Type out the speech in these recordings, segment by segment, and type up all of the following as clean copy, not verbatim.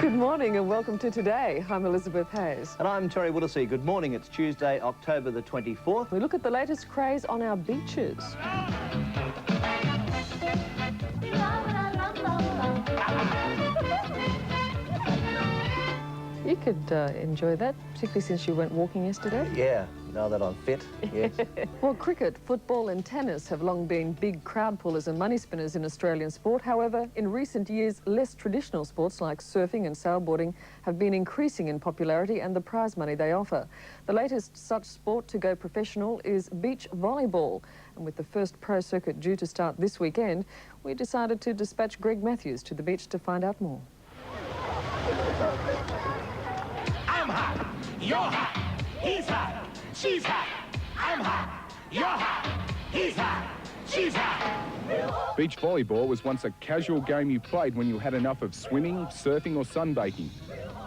Good morning and welcome to Today. I'm Elizabeth Hayes. And I'm Terry Whittlesey. Good morning. It's Tuesday, October the 24th. We look at the latest craze on our beaches. You could enjoy that, particularly since you went walking yesterday. Yeah, now that I'm fit, yes. Well, cricket, football and tennis have long been big crowd pullers and money spinners in Australian sport. However, in recent years, less traditional sports like surfing and sailboarding have been increasing in popularity and the prize money they offer. The latest such sport to go professional is beach volleyball. And with the first pro circuit due to start this weekend, we decided to dispatch Greg Matthews to the beach to find out more. I'm hot, you're hot, he's hot, she's hot. I'm hot, you're hot, he's hot, she's hot. Beach volleyball was once a casual game you played when you had enough of swimming, surfing or sunbaking.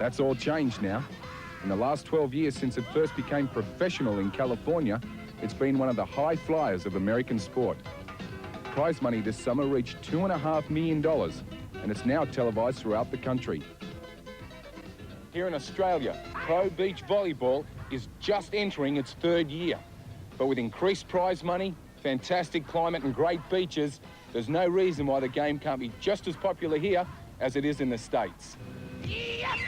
That's all changed now. In the last 12 years since it first became professional in California, it's been one of the high flyers of American sport. Prize money this summer reached $2.5 million, and it's now televised throughout the country. Here in Australia, pro beach volleyball is just entering its third year. But with increased prize money, fantastic climate and great beaches, there's no reason why the game can't be just as popular here as it is in the States. Yes,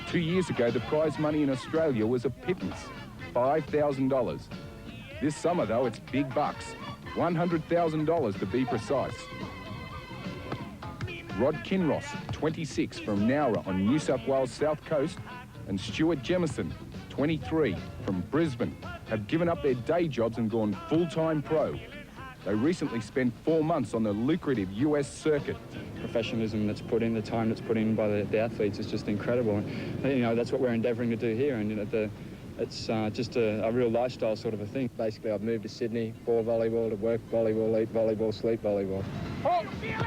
2 years ago, the prize money in Australia was a pittance, $5,000. This summer, though, it's big bucks, $100,000 to be precise. Rod Kinross, 26, from Nowra on New South Wales South Coast, and Stuart Jemison, 23, from Brisbane, have given up their day jobs and gone full-time pro. They recently spent 4 months on the lucrative US circuit. Professionalism that's put in, the time that's put in by the athletes is just incredible. And, you know, that's what we're endeavouring to do here, and you know, it's just a real lifestyle sort of a thing. Basically, I've moved to Sydney, ball volleyball, to work volleyball, eat volleyball, sleep volleyball. how you feeling?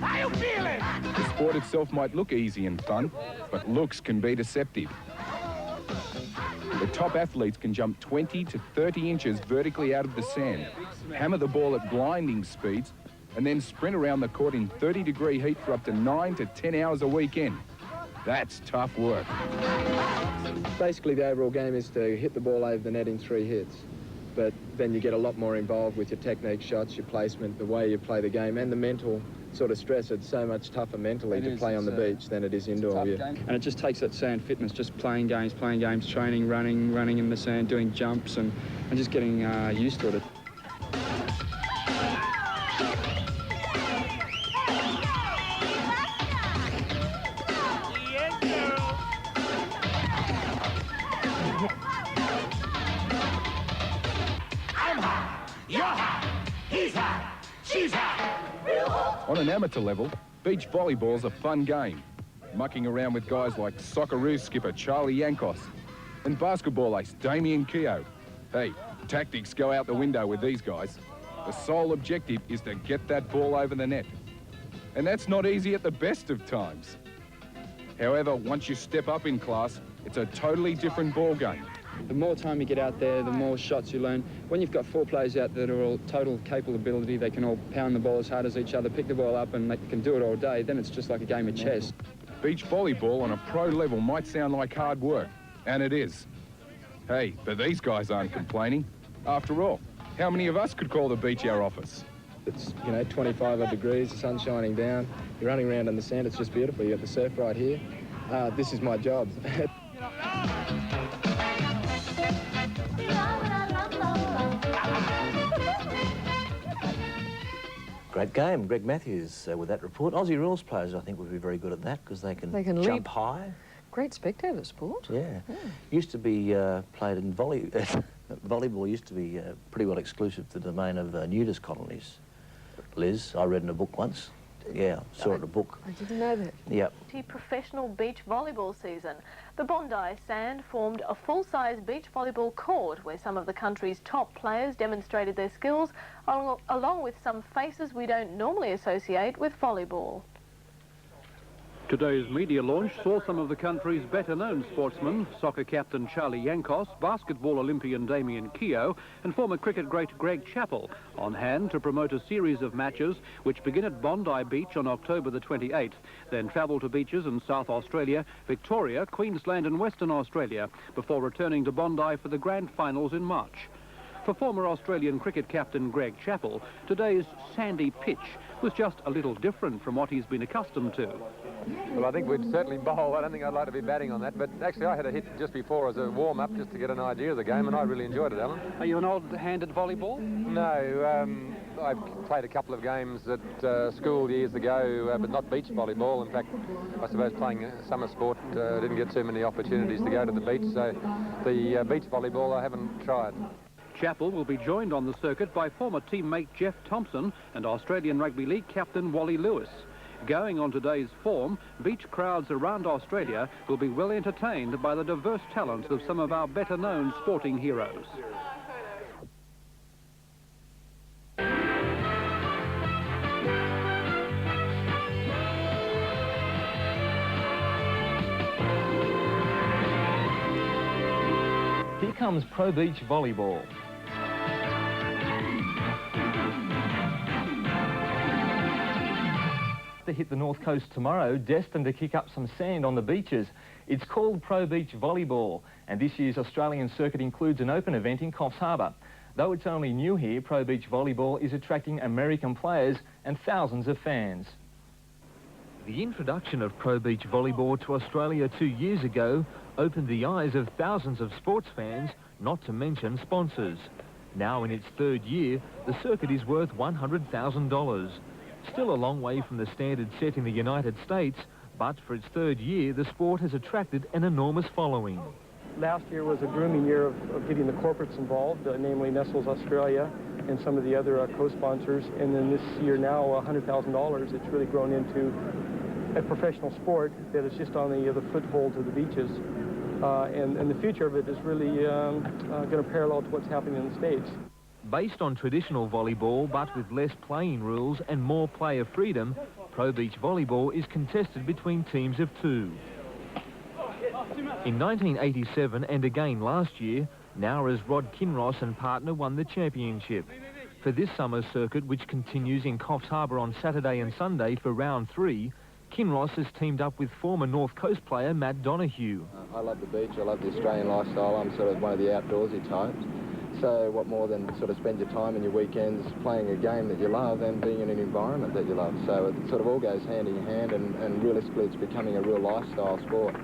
How you feeling? The sport itself might look easy and fun, but looks can be deceptive. The top athletes can jump 20 to 30 inches vertically out of the sand, hammer the ball at blinding speeds, and then sprint around the court in 30-degree heat for up to 9 to 10 hours a weekend. That's tough work. Basically, the overall game is to hit the ball over the net in 3 hits. But then you get a lot more involved with your technique, shots, your placement, the way you play the game, and the mental sort of stress. It's so much tougher mentally to play on the beach than it is indoor. Yeah. And it just takes that sand fitness, just playing games, training, running in the sand, doing jumps, and just getting used to it. You're hot, he's hot, she's hot. On an amateur level, beach volleyball's a fun game, mucking around with guys like Socceroos skipper Charlie Yankos and basketball ace Damien Keogh. Hey, tactics go out the window with these guys. The sole objective is to get that ball over the net. And that's not easy at the best of times. However, once you step up in class, it's a totally different ball game. The more time you get out there, the more shots you learn. When you've got 4 players out that are all total capability, they can all pound the ball as hard as each other, pick the ball up, and they can do it all day, then it's just like a game of chess. Beach volleyball on a pro level might sound like hard work, and it is. Hey, but these guys aren't complaining. After all, how many of us could call the beach our office? It's, you know, 25 odd degrees, the sun's shining down, you're running around in the sand, it's just beautiful. You got the surf right here. This is my job. Great game. Greg Matthews with that report. Aussie rules players, I think, would be very good at that because they can jump leap high. Great spectator sport. Yeah. Used to be played in volleyball used to be pretty well exclusive to the domain of nudist colonies. Liz, I read in a book once. Yeah, saw it in a book. I didn't know that. Yep. Professional beach volleyball season. The Bondi Sand formed a full-size beach volleyball court where some of the country's top players demonstrated their skills, along with some faces we don't normally associate with volleyball. Today's media launch saw some of the country's better-known sportsmen, soccer captain Charlie Yankos, basketball Olympian Damien Keogh and former cricket great Greg Chappell on hand to promote a series of matches which begin at Bondi Beach on October the 28th, then travel to beaches in South Australia, Victoria, Queensland and Western Australia before returning to Bondi for the grand finals in March. For former Australian cricket captain Greg Chappell, today's sandy pitch was just a little different from what he's been accustomed to. Well, I think we'd certainly bowl. I don't think I'd like to be batting on that, but actually I had a hit just before as a warm-up just to get an idea of the game, and I really enjoyed it, Alan. Are you an old hand at volleyball? No, I played a couple of games at school years ago, but not beach volleyball. In fact, I suppose playing summer sport didn't get too many opportunities to go to the beach, so the beach volleyball I haven't tried. Chappell will be joined on the circuit by former teammate Jeff Thompson and Australian Rugby League captain Wally Lewis. Going on today's form, beach crowds around Australia will be well entertained by the diverse talents of some of our better-known sporting heroes. Here comes Pro Beach Volleyball. To hit the north coast tomorrow, destined to kick up some sand on the beaches. It's called Pro Beach Volleyball, and this year's Australian circuit includes an open event in Coffs Harbour. Though it's only new here, Pro Beach Volleyball is attracting American players and thousands of fans. The introduction of Pro Beach Volleyball to Australia 2 years ago opened the eyes of thousands of sports fans, not to mention sponsors. Now in its third year, the circuit is worth $100,000. Still a long way from the standard set in the United States, but for its third year, the sport has attracted an enormous following. Last year was a grooming year of getting the corporates involved, namely Nestle's Australia and some of the other co-sponsors. And then this year now, $100,000. It's really grown into a professional sport that is just on the foothold of the beaches. And the future of it is really going to parallel to what's happening in the States. Based on traditional volleyball, but with less playing rules and more player freedom, Pro Beach Volleyball is contested between teams of two. In 1987 and again last year, Nowra's Rod Kinross and partner won the championship. For this summer's circuit, which continues in Coffs Harbour on Saturday and Sunday for round 3, Kinross has teamed up with former North Coast player Matt Donohue. I love the beach, I love the Australian lifestyle. I'm sort of one of the outdoorsy types. So what more than sort of spend your time and your weekends playing a game that you love and being in an environment that you love. So it sort of all goes hand in hand, and realistically it's becoming a real lifestyle sport.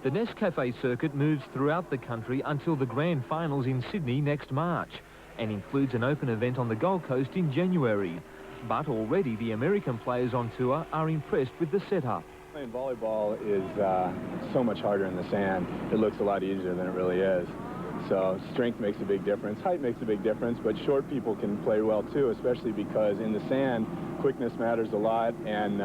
The Nescafe circuit moves throughout the country until the grand finals in Sydney next March and includes an open event on the Gold Coast in January. But already the American players on tour are impressed with the setup. Playing volleyball is so much harder in the sand. It looks a lot easier than it really is. So strength makes a big difference, height makes a big difference, but short people can play well too, especially because in the sand, quickness matters a lot, and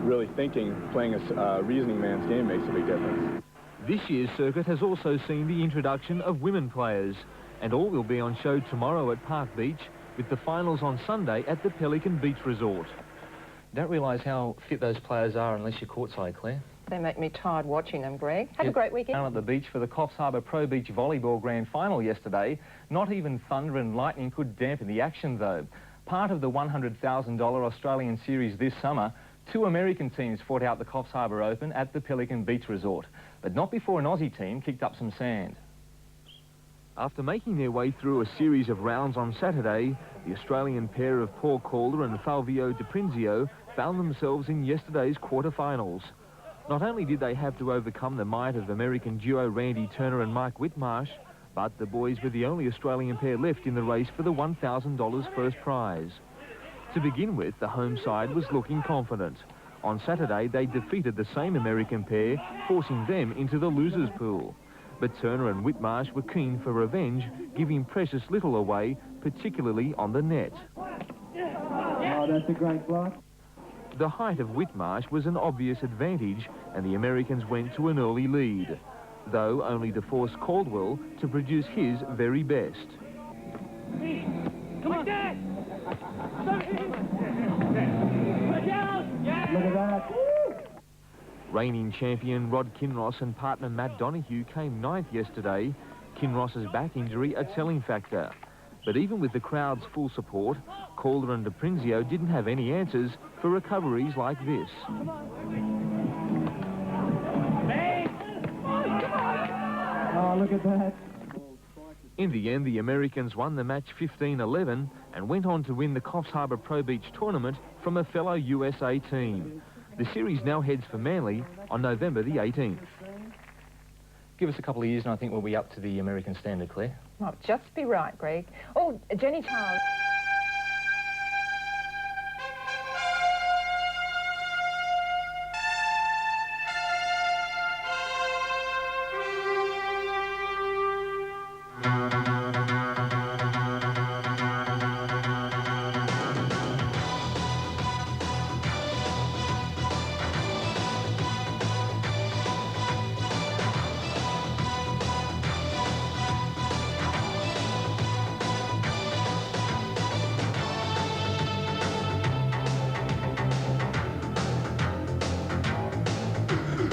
really thinking, playing a reasoning man's game makes a big difference. This year's circuit has also seen the introduction of women players, and all will be on show tomorrow at Park Beach, with the finals on Sunday at the Pelican Beach Resort. Don't realise how fit those players are unless you're courtside, Claire. They make me tired watching them, Greg. Have a great weekend. Down at the beach for the Coffs Harbour Pro Beach Volleyball Grand Final yesterday. Not even thunder and lightning could dampen the action, though. Part of the $100,000 Australian series this summer, 2 American teams fought out the Coffs Harbour Open at the Pelican Beach Resort, but not before an Aussie team kicked up some sand. After making their way through a series of rounds on Saturday, the Australian pair of Paul Calder and Falvio Di Prinzio found themselves in yesterday's quarterfinals. Not only did they have to overcome the might of American duo Randy Turner and Mike Whitmarsh, but the boys were the only Australian pair left in the race for the $1,000 first prize. To begin with, the home side was looking confident. On Saturday, they defeated the same American pair, forcing them into the losers' pool. But Turner and Whitmarsh were keen for revenge, giving precious little away, particularly on the net. Oh, that's a great block. The height of Whitmarsh was an obvious advantage, and the Americans went to an early lead, though only to force Caldwell to produce his very best. Come on, Dad! Look at that. Reigning champion Rod Kinross and partner Matt Donoghue came 9th yesterday. Kinross's back injury a telling factor. But even with the crowd's full support, Calder and DiPrinzio didn't have any answers for recoveries like this. Oh, look at that. In the end, the Americans won the match 15-11 and went on to win the Coffs Harbour Pro Beach tournament from a fellow USA team. The series now heads for Manly on November the 18th. Give us a couple of years and I think we'll be up to the American standard, Claire. Might just be right, Greg. Oh, Jenny Charles.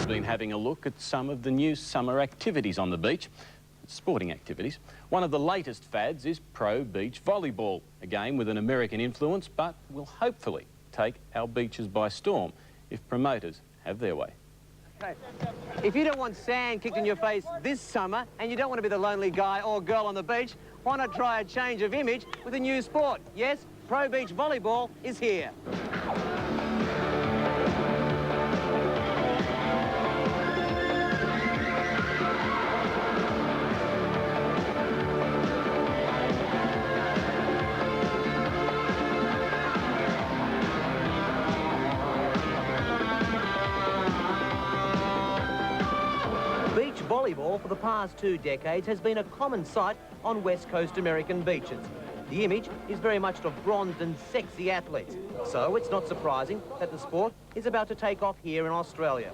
Been having a look at some of the new summer activities on the beach, sporting activities. One of the latest fads is pro beach volleyball, a game with an American influence, but will hopefully take our beaches by storm if promoters have their way. Okay. If you don't want sand kicked in your face this summer and you don't want to be the lonely guy or girl on the beach, why not try a change of image with a new sport? Yes, pro beach volleyball is here. Beach volleyball for the past 2 decades has been a common sight on West Coast American beaches. The image is very much of bronzed and sexy athletes, so it's not surprising that the sport is about to take off here in Australia.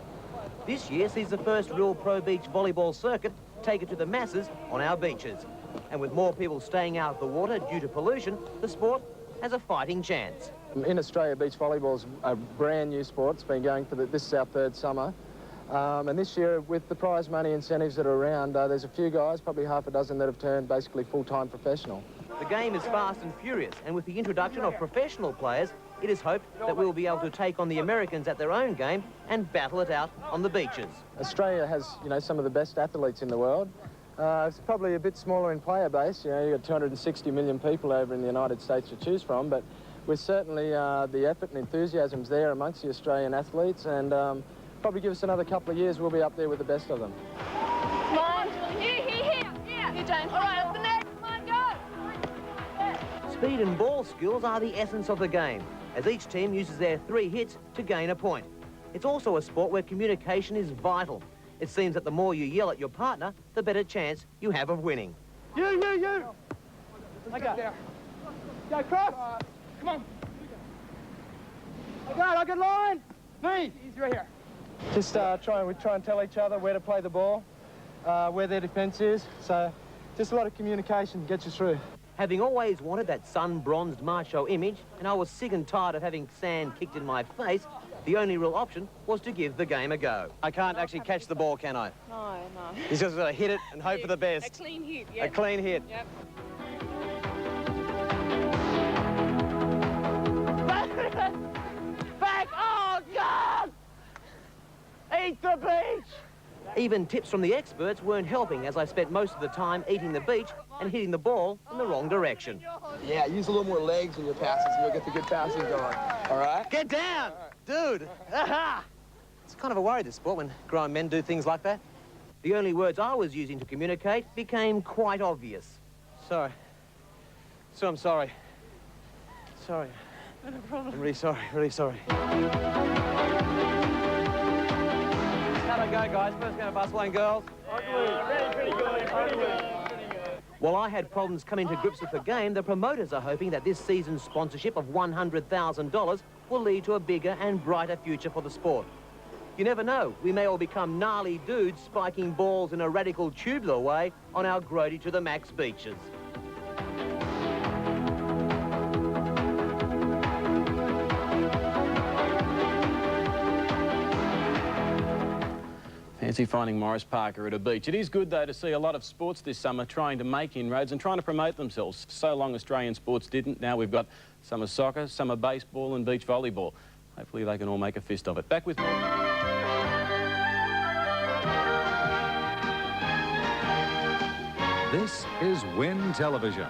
This year sees the first real pro beach volleyball circuit take it to the masses on our beaches. And with more people staying out of the water due to pollution, the sport has a fighting chance. In Australia, beach volleyball is a brand new sport. It's been going for this is our 3rd summer. And this year, with the prize money incentives that are around, there's a few guys, probably half a dozen, that have turned basically full-time professional. The game is fast and furious, and with the introduction of professional players, it is hoped that we'll be able to take on the Americans at their own game and battle it out on the beaches. Australia has, some of the best athletes in the world. It's probably a bit smaller in player base. You've got 260 million people over in the United States to choose from, but with certainly the effort and enthusiasm's there amongst the Australian athletes, and probably give us another couple of years, we'll be up there with the best of them. Come on. Here, James. All right, up the net. Come on, go. Speed and ball skills are the essence of the game, as each team uses their 3 hits to gain a point. It's also a sport where communication is vital. It seems that the more you yell at your partner, the better chance you have of winning. You. I got it. Go, cross. Come on. I got line. Me. He's right here. Just try and tell each other where to play the ball, where their defence is. So just a lot of communication gets you through. Having always wanted that sun-bronzed macho image, and I was sick and tired of having sand kicked in my face, the only real option was to give the game a go. I can't actually catch the ball, can I? No. He's just got to hit it and hope for the best. A clean hit, yeah. A clean hit. Yep. Back! Oh, God! Eat the beach! Even tips from the experts weren't helping, as I spent most of the time eating the beach and hitting the ball in the wrong direction. Yeah, use a little more legs in your passes and you'll get the good passes going. All right? Get down! Dude! Aha! It's kind of a worry, this sport, when grown men do things like that. The only words I was using to communicate became quite obvious. Sorry. So I'm sorry. Sorry. No problem. I'm really sorry, really sorry. How'd I go, guys? First game of basketball and girls? Pretty good. While I had problems coming to grips with the game, the promoters are hoping that this season's sponsorship of $100,000 will lead to a bigger and brighter future for the sport. You never know, we may all become gnarly dudes spiking balls in a radical tubular way on our grody to the max beaches. Fancy finding Morris Parker at a beach. It is good, though, to see a lot of sports this summer trying to make inroads and trying to promote themselves. So long Australian sports didn't. Now we've got summer soccer, summer baseball and beach volleyball. Hopefully they can all make a fist of it. Back with more. This is Win Television.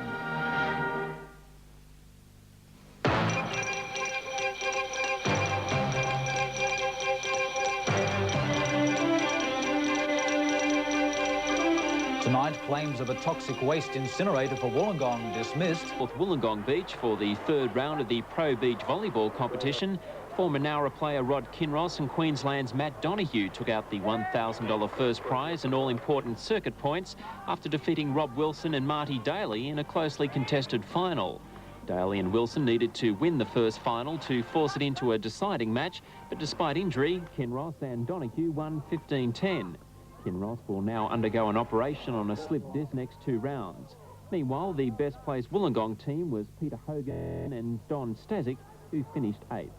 Tonight, claims of a toxic waste incinerator for Wollongong dismissed. With Wollongong Beach for the third round of the Pro Beach Volleyball competition. Former Nowra player Rod Kinross and Queensland's Matt Donoghue took out the $1,000 first prize and all-important circuit points after defeating Rob Wilson and Marty Daly in a closely contested final. Daly and Wilson needed to win the first final to force it into a deciding match, but despite injury, Kinross and Donoghue won 15-10. Kinross will now undergo an operation on a slipped disc next 2 rounds. Meanwhile, the best-placed Wollongong team was Peter Hogan and Don Stasic, who finished 8th.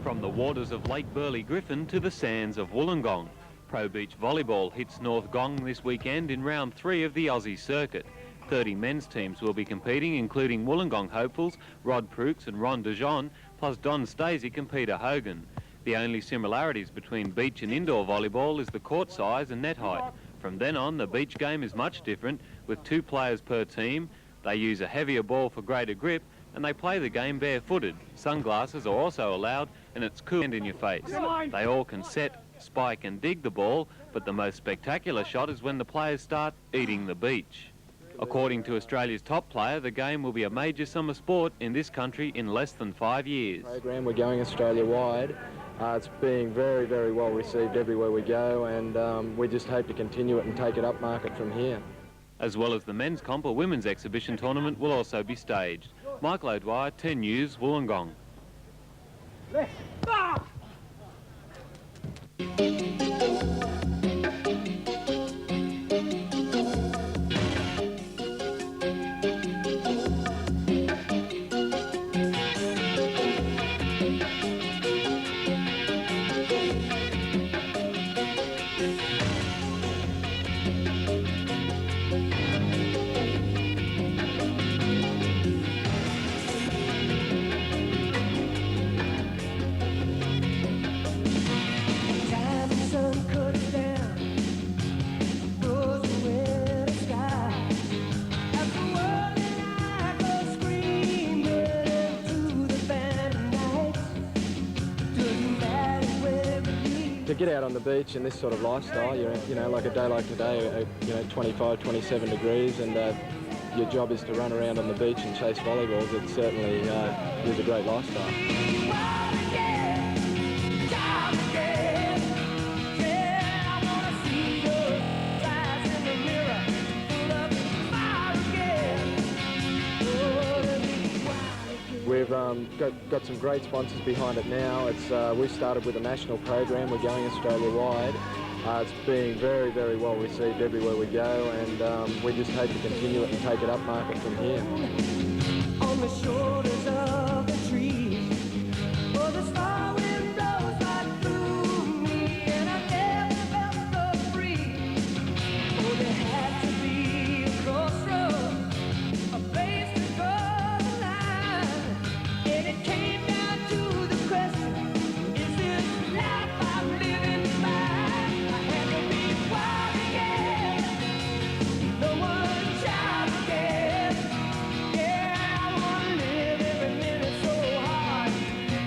From the waters of Lake Burley Griffin to the sands of Wollongong, Pro Beach Volleyball hits North Gong this weekend in round 3 of the Aussie circuit. 30 men's teams will be competing, including Wollongong hopefuls Rod Prooks and Ron DeJean, plus Don Stasic and Peter Hogan. The only similarities between beach and indoor volleyball is the court size and net height. From then on, the beach game is much different, with 2 players per team. They use a heavier ball for greater grip, and they play the game barefooted. Sunglasses are also allowed, and it's cool and in your face. They all can set, spike and dig the ball, but the most spectacular shot is when the players start eating the beach. According to Australia's top player, the game will be a major summer sport in this country in less than 5 years. We're going Australia-wide. It's being very, very well received everywhere we go, and we just hope to continue it and take it up market from here. As well as the men's comp, a women's exhibition tournament will also be staged. Michael O'Dwyer, 10 News, Wollongong. Left. Ah! To get out on the beach in this sort of lifestyle, you know, like a day like today, 25, 27 degrees, and your job is to run around on the beach and chase volleyballs. It certainly is a great lifestyle. We've got some great sponsors behind it now. We've started with a national program. We're going Australia-wide. It's being very, very well received everywhere we go, and we just hope to continue it and take it up market from here. On the shoulders of the trees, oh, the star wind blows right through me, and I never felt so free. Oh, there had to be a crossroad, a place to draw the line, and it came down to the question, is this life I'm living fine? I had to be wild again, no one child again. Yeah, I want to live every minute so hard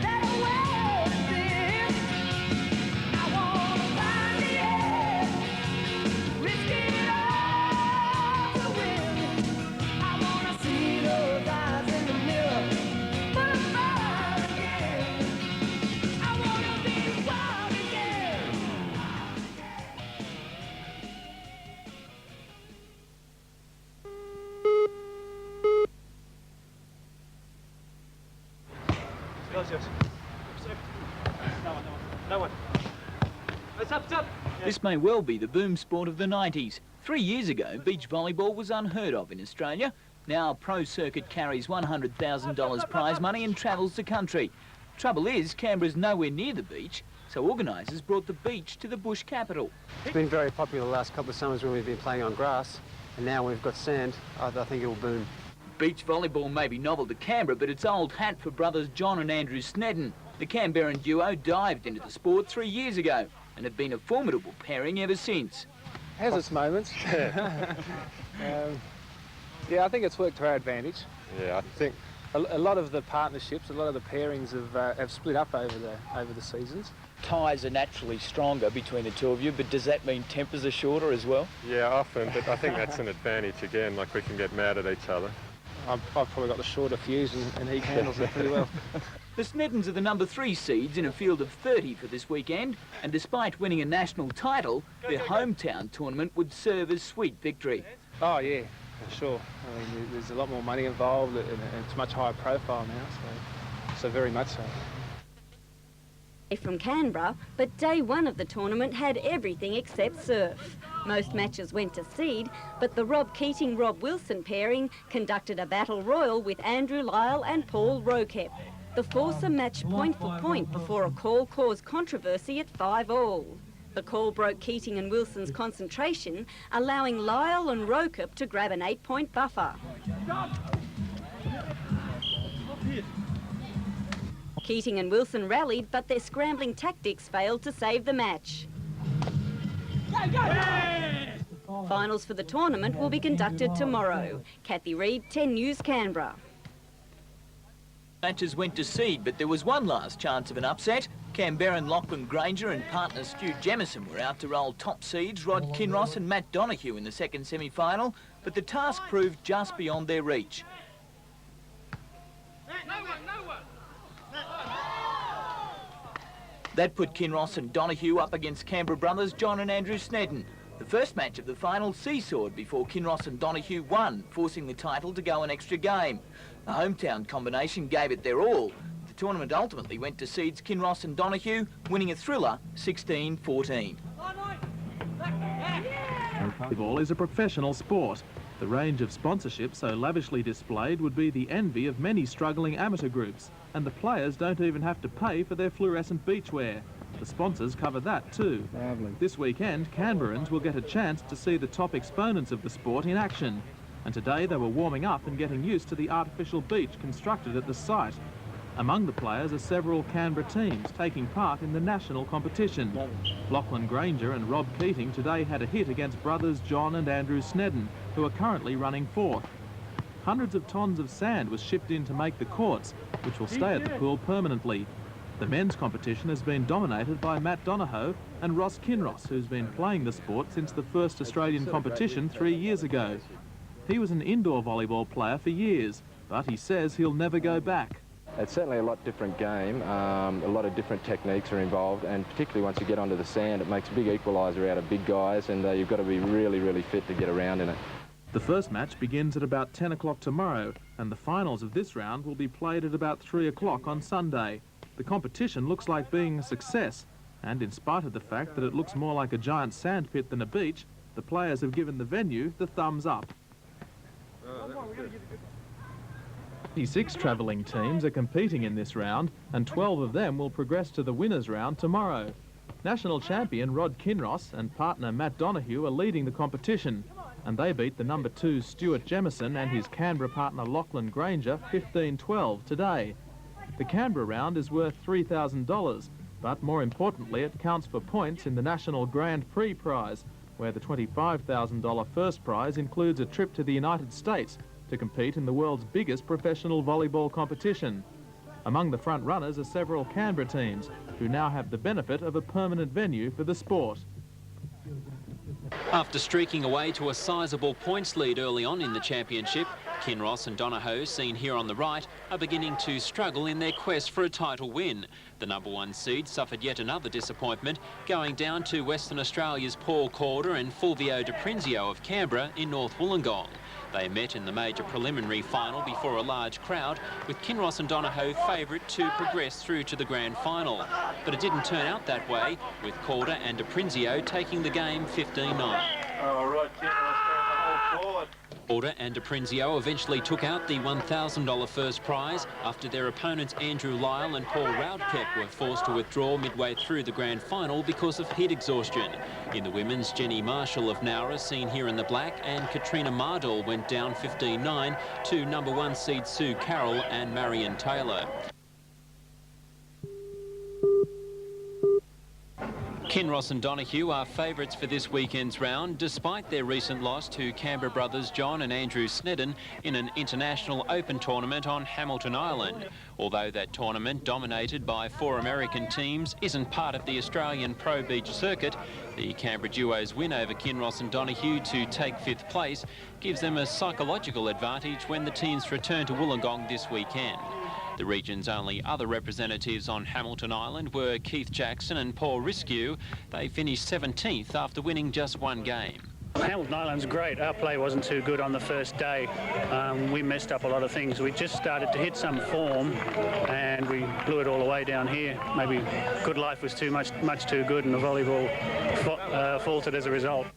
that I will live. I want to find the edge, risk it all to win. I want to see those eyes in the mirror, but I'm wild again. I want to be wild again. Gracias. No one. This may well be the boom sport of the 90s. 3 years ago, beach volleyball was unheard of in Australia. Now, a pro circuit carries $100,000 prize money and travels the country. Trouble is, Canberra's nowhere near the beach, so organisers brought the beach to the bush capital. It's been very popular the last couple of summers when we've been playing on grass, and now we've got sand. I think it'll boom. Beach volleyball may be novel to Canberra, but it's old hat for brothers John and Andrew Snedden. The Canberran duo dived into the sport 3 years ago and have been a formidable pairing ever since. Has its moments. Yeah, I think it's worked to our advantage. Yeah, I think a lot of the partnerships, a lot of the pairings have split up over the seasons. Ties are naturally stronger between the two of you, but does that mean tempers are shorter as well? Yeah, often, but I think that's an advantage again, like we can get mad at each other. I've probably got the shorter fuse and he handles it pretty well. The Sneddens are the number 3 seeds in a field of 30 for this weekend, and despite winning a national title, their hometown tournament would serve as sweet victory. Oh yeah, for sure. I mean, there's a lot more money involved and it's much higher profile now, so very much so. From Canberra, but day one of the tournament had everything except surf. Most matches went to seed, but the Rob Keating-Rob Wilson pairing conducted a battle royal with Andrew Lyle and Paul Rokep. The foursome matched point for point before a call caused controversy at 5-all. The call broke Keating and Wilson's concentration, allowing Lyle and Rokep to grab an 8-point buffer. Keating and Wilson rallied, but their scrambling tactics failed to save the match. Finals for the tournament will be conducted tomorrow. Kathy Reid, 10 News, Canberra. Matches went to seed, but there was one last chance of an upset. Canberran Lachlan Granger and partner Stu Jemison were out to roll top seeds Rod Kinross and Matt Donoghue in the second semi-final, but the task proved just beyond their reach. That put Kinross and Donoghue up against Canberra brothers John and Andrew Snedden. The first match of the final seesawed before Kinross and Donoghue won, forcing the title to go an extra game. The hometown combination gave it their all. The tournament ultimately went to seeds Kinross and Donoghue, winning a thriller 16-14. Volleyball is a professional sport. The range of sponsorships so lavishly displayed would be the envy of many struggling amateur groups, and the players don't even have to pay for their fluorescent beachwear. The sponsors cover that too. Lovely. This weekend, Canberrans will get a chance to see the top exponents of the sport in action, and today they were warming up and getting used to the artificial beach constructed at the site. Among the players are several Canberra teams taking part in the national competition. Lachlan Granger and Rob Keating today had a hit against brothers John and Andrew Snedden, who are currently running fourth. Hundreds of tons of sand was shipped in to make the courts, which will stay at the pool permanently. The men's competition has been dominated by Matt Donoghue and Ross Kinross, who's been playing the sport since the first Australian competition 3 years ago. He was an indoor volleyball player for years, but he says he'll never go back. It's certainly a lot different game. A lot of different techniques are involved, and particularly once you get onto the sand, it makes a big equaliser out of big guys, and you've got to be really, really fit to get around in it. The first match begins at about 10 o'clock tomorrow, and the finals of this round will be played at about 3 o'clock on Sunday. The competition looks like being a success, and in spite of the fact that it looks more like a giant sandpit than a beach, the players have given the venue the thumbs up. 56 travelling teams are competing in this round, and 12 of them will progress to the winners' round tomorrow. National champion Rod Kinross and partner Matt Donoghue are leading the competition, and they beat the number 2 Stuart Jemison and his Canberra partner Lachlan Granger 15-12 today. The Canberra round is worth $3,000, but more importantly it counts for points in the National Grand Prix prize, where the $25,000 first prize includes a trip to the United States to compete in the world's biggest professional volleyball competition. Among the front runners are several Canberra teams who now have the benefit of a permanent venue for the sport. After streaking away to a sizable points lead early on in the championship, Kinross and Donohoe, seen here on the right, are beginning to struggle in their quest for a title win. The #1 seed suffered yet another disappointment, going down to Western Australia's Paul Corder and Fulvio De Prinzio of Canberra in North Wollongong. They met in the major preliminary final before a large crowd, with Kinross and Donohoe favourite to progress through to the grand final. But it didn't turn out that way, with Corder and De Prinzio taking the game 15-9. All right, Kinross, hold forward. Corder and De Prinzio eventually took out the $1,000 first prize after their opponents Andrew Lyle and Paul Roudkep were forced to withdraw midway through the grand final because of heat exhaustion. In the women's, Jenny Marshall of Nowra, seen here in the black, and Katrina Mardell went down 15-9 to #1 seed Sue Carroll and Marion Taylor. Kinross and Donohoe are favourites for this weekend's round, despite their recent loss to Canberra brothers John and Andrew Snedden in an international open tournament on Hamilton Island. Although that tournament, dominated by 4 American teams, isn't part of the Australian Pro Beach circuit, the Canberra duo's win over Kinross and Donohoe to take 5th place gives them a psychological advantage when the teams return to Wollongong this weekend. The region's only other representatives on Hamilton Island were Keith Jackson and Paul Riskew. They finished 17th after winning just 1 game. Hamilton Island's great. Our play wasn't too good on the first day. We messed up a lot of things. We just started to hit some form and we blew it all away down here. Maybe Good Life was much too good and the volleyball faltered as a result.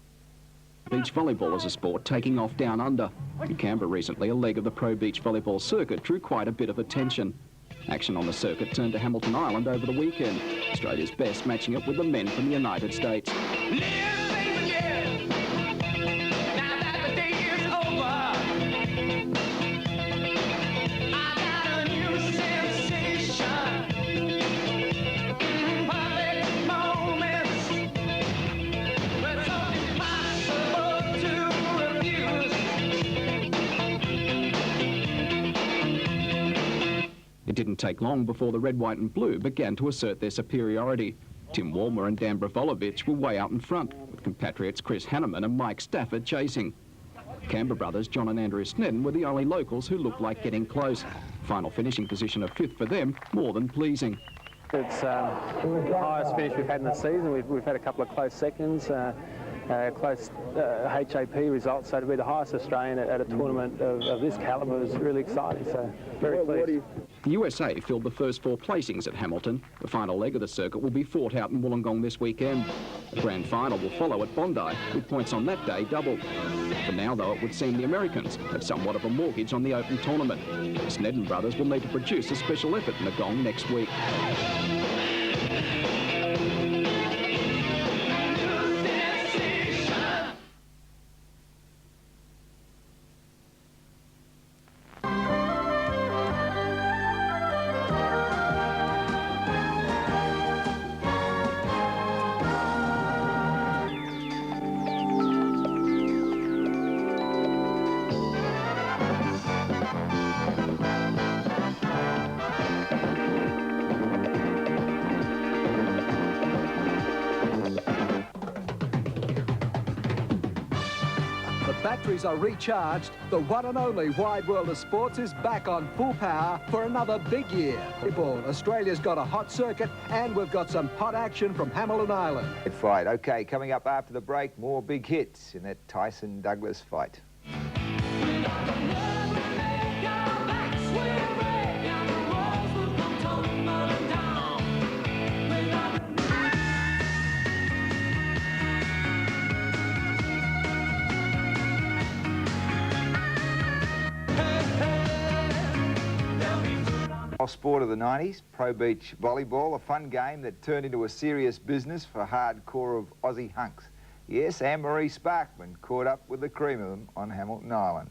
Beach volleyball is a sport taking off down under. In Canberra recently, a leg of the Pro Beach Volleyball circuit drew quite a bit of attention. Action on the circuit turned to Hamilton Island over the weekend. Australia's best matching it with the men from the United States. It didn't take long before the red, white and blue began to assert their superiority. Tim Walmer and Dan Bravolovich were way out in front, with compatriots Chris Hanneman and Mike Stafford chasing. Canberra brothers John and Andrew Snedden were the only locals who looked like getting close. Final finishing position of 5th for them, more than pleasing. It's the highest finish we've had in the season. We've had a couple of close seconds, close HAP results, so to be the highest Australian at a tournament of this calibre is really exciting, so very pleased. The USA filled the first 4 placings at Hamilton. The final leg of the circuit will be fought out in Wollongong this weekend. The grand final will follow at Bondi, with points on that day doubled. For now, though, it would seem the Americans have somewhat of a mortgage on the open tournament. The Snedden brothers will need to produce a special effort in the Gong next week. Batteries are recharged. The one and only Wide World of Sports is back on full power for another big year. Australia's got a hot circuit and we've got some hot action from Hamilton Island. Fight. Okay, coming up after the break, more big hits in that Tyson-Douglas fight. Sport of the 90s, Pro Beach Volleyball, a fun game that turned into a serious business for hardcore of Aussie hunks. Yes, Anne-Marie Sparkman caught up with the cream of them on Hamilton Island.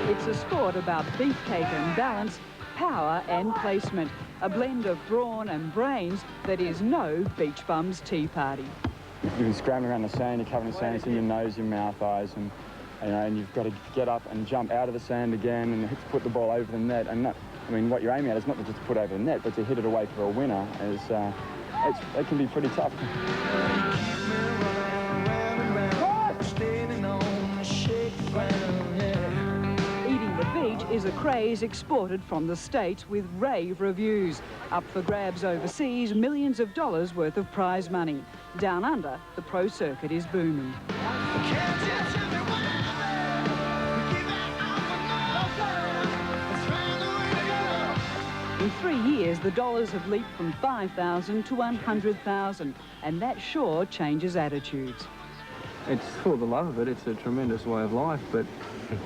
It's a sport about beefcake and balance, power and placement. A blend of brawn and brains that is no beach bum's tea party. You've been scrambling around the sand, you're covering the sand, it's in your nose, your mouth, eyes, and and you've got to get up and jump out of the sand again and put the ball over the net. And that, I mean, what you're aiming at is not just to put over the net, but to hit it away for a winner. It can be pretty tough. Eating the beach is a craze exported from the States with rave reviews. Up for grabs overseas, millions of dollars worth of prize money. Down under, the pro circuit is booming. In 3 years, the dollars have leaped from 5,000 to 100,000, and that sure changes attitudes. It's for the love of it. It's a tremendous way of life, but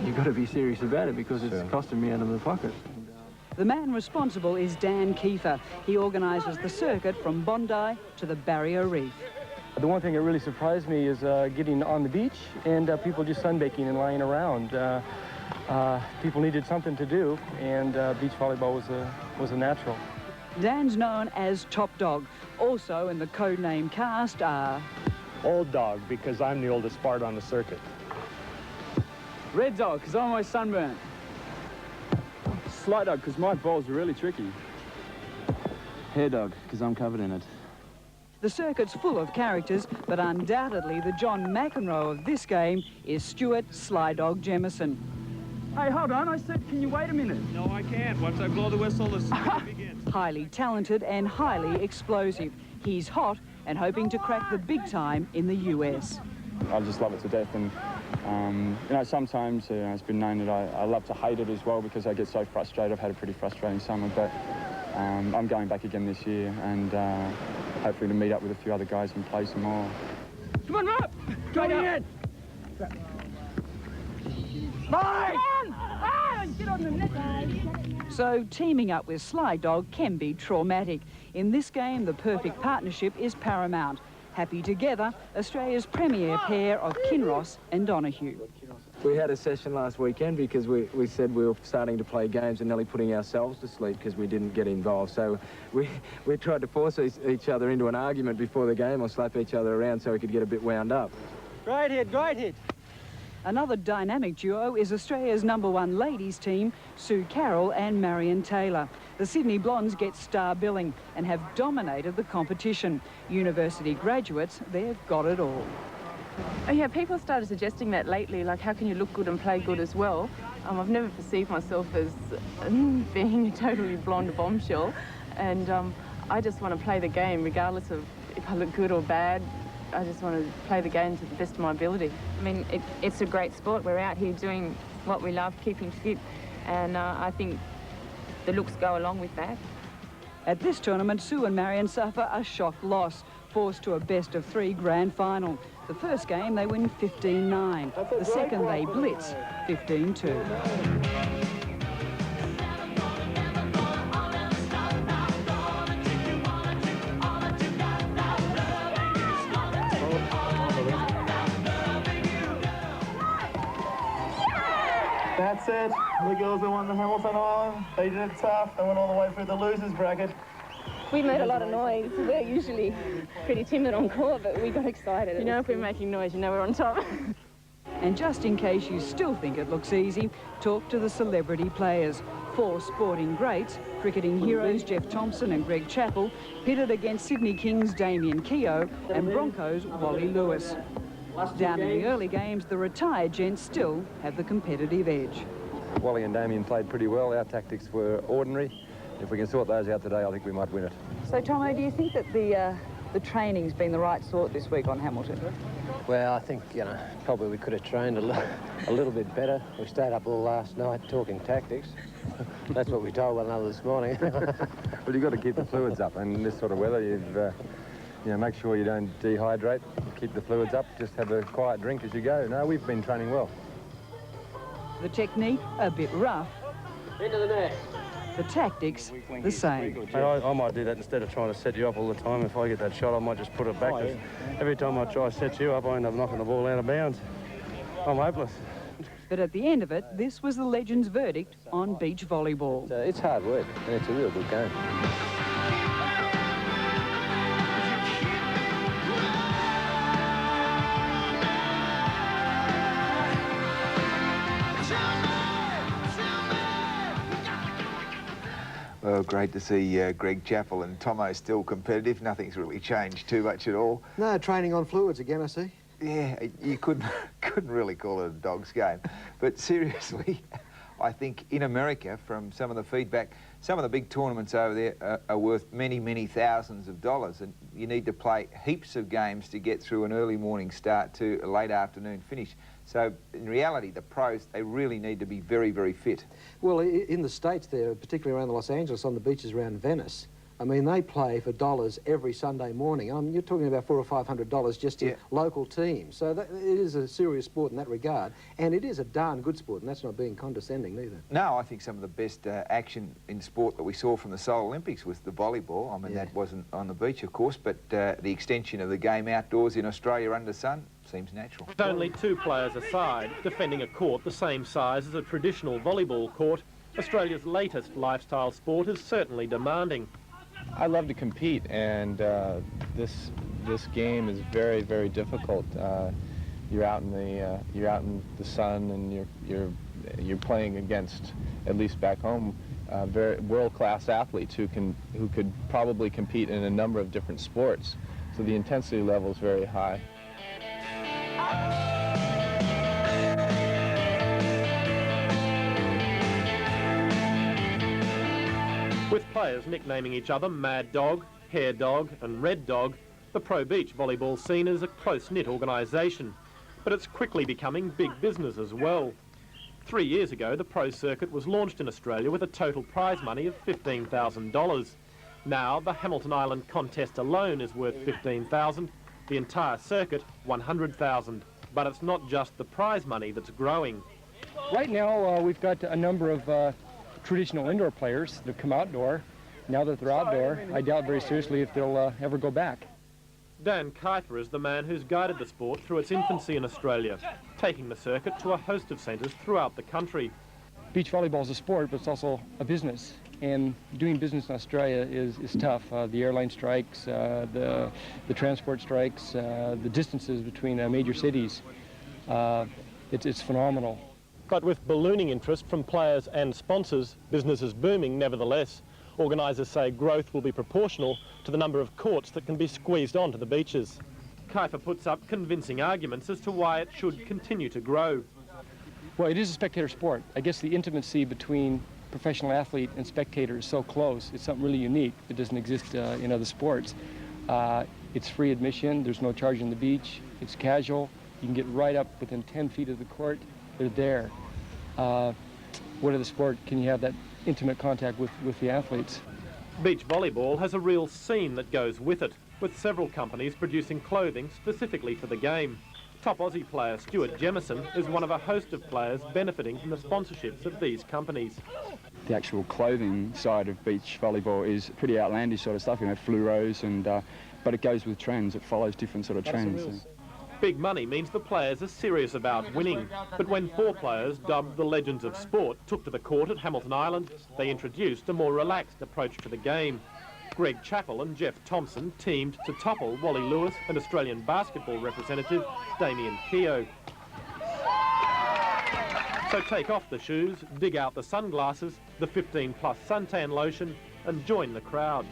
you've got to be serious about it because it's costing me out of the pocket. The man responsible is Dan Kiefer. He organises the circuit from Bondi to the Barrier Reef. The one thing that really surprised me is getting on the beach and people just sunbaking and lying around. People needed something to do, and beach volleyball was a natural. Dan's known as Top Dog. Also in the codename cast are... Old Dog, because I'm the oldest part on the circuit. Red Dog, because I'm always sunburned. Sly Dog, because my balls are really tricky. Hair Dog, because I'm covered in it. The circuit's full of characters, but undoubtedly the John McEnroe of this game is Stuart Sly Dog Jemison. Hey, hold on, I said, can you wait a minute? No, I can't. Once I blow the whistle, the circuit begins. Highly talented and highly explosive. He's hot and hoping to crack the big time in the US. I just love it to death, and sometimes it's been known that I love to hate it as well because I get so frustrated. I've had a pretty frustrating summer, but I'm going back again this year and hopefully to meet up with a few other guys and play some more. Come on, Rob! Go ahead! Bye! Get on the net. So teaming up with Sly Dog can be traumatic. In this game, the perfect partnership is paramount. Happy together, Australia's premier pair of Kinross and Donahue. We had a session last weekend because we said we were starting to play games and nearly putting ourselves to sleep because we didn't get involved. So we tried to force each other into an argument before the game or slap each other around so we could get a bit wound up. Great hit. Another dynamic duo is Australia's #1 ladies team, Sue Carroll and Marion Taylor. The Sydney Blondes get star billing and have dominated the competition. University graduates, they've got it all. Oh, yeah, people started suggesting that lately, like how can you look good and play good as well? I've never perceived myself as being a totally blonde bombshell, and I just want to play the game regardless of if I look good or bad. I just want to play the game to the best of my ability. I mean, it's a great sport. We're out here doing what we love, keeping fit, and I think the looks go along with that. At this tournament, Sue and Marion suffer a shock loss, forced to a best-of-3 grand final. The first game, they win 15-9. The second, they blitz 15-2. That's it. The girls that won the Hamilton Island, they did it tough. They went all the way through the losers bracket. We made a lot of noise. We're usually pretty timid on court, but we got excited. You know, if we're making noise, you know we're on top. And just in case you still think it looks easy, talk to the celebrity players. 4 sporting greats, cricketing heroes Jeff Thompson and Greg Chappell, pitted against Sydney Kings' Damien Keogh and Broncos' Wally Lewis. Down in the early games, the retired gents still have the competitive edge. Wally and Damien played pretty well. Our tactics were ordinary. If we can sort those out today, I think we might win it. So, Tomo, do you think that the training's been the right sort this week on Hamilton? Well, I think, probably we could have trained a little bit better. We stayed up all last night talking tactics. That's what we told one another this morning. Well, you've got to keep the fluids up, and in this sort of weather, make sure you don't dehydrate. Keep the fluids up. Just have a quiet drink as you go. No, we've been training well. The technique, a bit rough. Into the net. The tactics, the same. I might do that instead of trying to set you up all the time. If I get that shot, I might just put it back. Every time I try to set you up, I end up knocking the ball out of bounds. I'm hopeless. But at the end of it, this was the legends' verdict on beach volleyball. It's hard work, and it's a real good game. Oh, great to see Greg Chappell and Tomo still competitive. Nothing's really changed too much at all. No, training on fluids again, I see. Yeah, you couldn't really call it a dog's game. But seriously, I think in America, from some of the feedback, some of the big tournaments over there are worth many, many thousands of dollars, and you need to play heaps of games to get through an early morning start to a late afternoon finish. So in reality, the pros, they really need to be very, very fit. Well, in the States there, particularly around Los Angeles, on the beaches around Venice, I mean, they play for dollars every Sunday morning. You're talking about $400 or $500 just to local teams. So it is a serious sport in that regard, and it is a darn good sport, and that's not being condescending either. No, I think some of the best action in sport that we saw from the Seoul Olympics was the volleyball. I mean, that wasn't on the beach, of course, but the extension of the game outdoors in Australia under sun seems natural. With only 2 players aside, defending a court the same size as a traditional volleyball court, Australia's latest lifestyle sport is certainly demanding. I love to compete, and this game is very, very difficult. You're out in the sun, and you're playing against, at least back home, very world-class athletes who could probably compete in a number of different sports. So the intensity level is very high. With players nicknaming each other Mad Dog, Hair Dog and Red Dog, the pro beach volleyball scene is a close-knit organisation, but it's quickly becoming big business as well. 3 years ago, the pro circuit was launched in Australia with a total prize money of $15,000. Now, the Hamilton Island contest alone is worth $15,000, the entire circuit $100,000. But it's not just the prize money that's growing. Right now, we've got a number of traditional indoor players that have come outdoor. Now that they're outdoor, I doubt very seriously if they'll ever go back. Dan Kiefer is the man who's guided the sport through its infancy in Australia, taking the circuit to a host of centres throughout the country. Beach volleyball is a sport, but it's also a business. And doing business in Australia is tough. The airline strikes, the transport strikes, the distances between major cities. It's phenomenal. But with ballooning interest from players and sponsors, business is booming nevertheless. Organisers say growth will be proportional to the number of courts that can be squeezed onto the beaches. Kiefer puts up convincing arguments as to why it should continue to grow. Well, it is a spectator sport. I guess the intimacy between professional athlete and spectator is so close. It's something really unique that doesn't exist in other sports. It's free admission. There's no charge on the beach. It's casual. You can get right up within 10 feet of the court. They're there. What other sport can you have that intimate contact with the athletes? Beach volleyball has a real scene that goes with it, with several companies producing clothing specifically for the game. Top Aussie player Stuart Jemison is one of a host of players benefiting from the sponsorships of these companies. The actual clothing side of beach volleyball is pretty outlandish sort of stuff, you know, fluoros, but it goes with trends. It follows different sort of trends. Big money means the players are serious about winning, but when 4 players, dubbed the Legends of Sport, took to the court at Hamilton Island, they introduced a more relaxed approach to the game. Greg Chappell and Jeff Thompson teamed to topple Wally Lewis and Australian basketball representative Damien Keogh. So take off the shoes, dig out the sunglasses, the 15+ suntan lotion and join the crowd.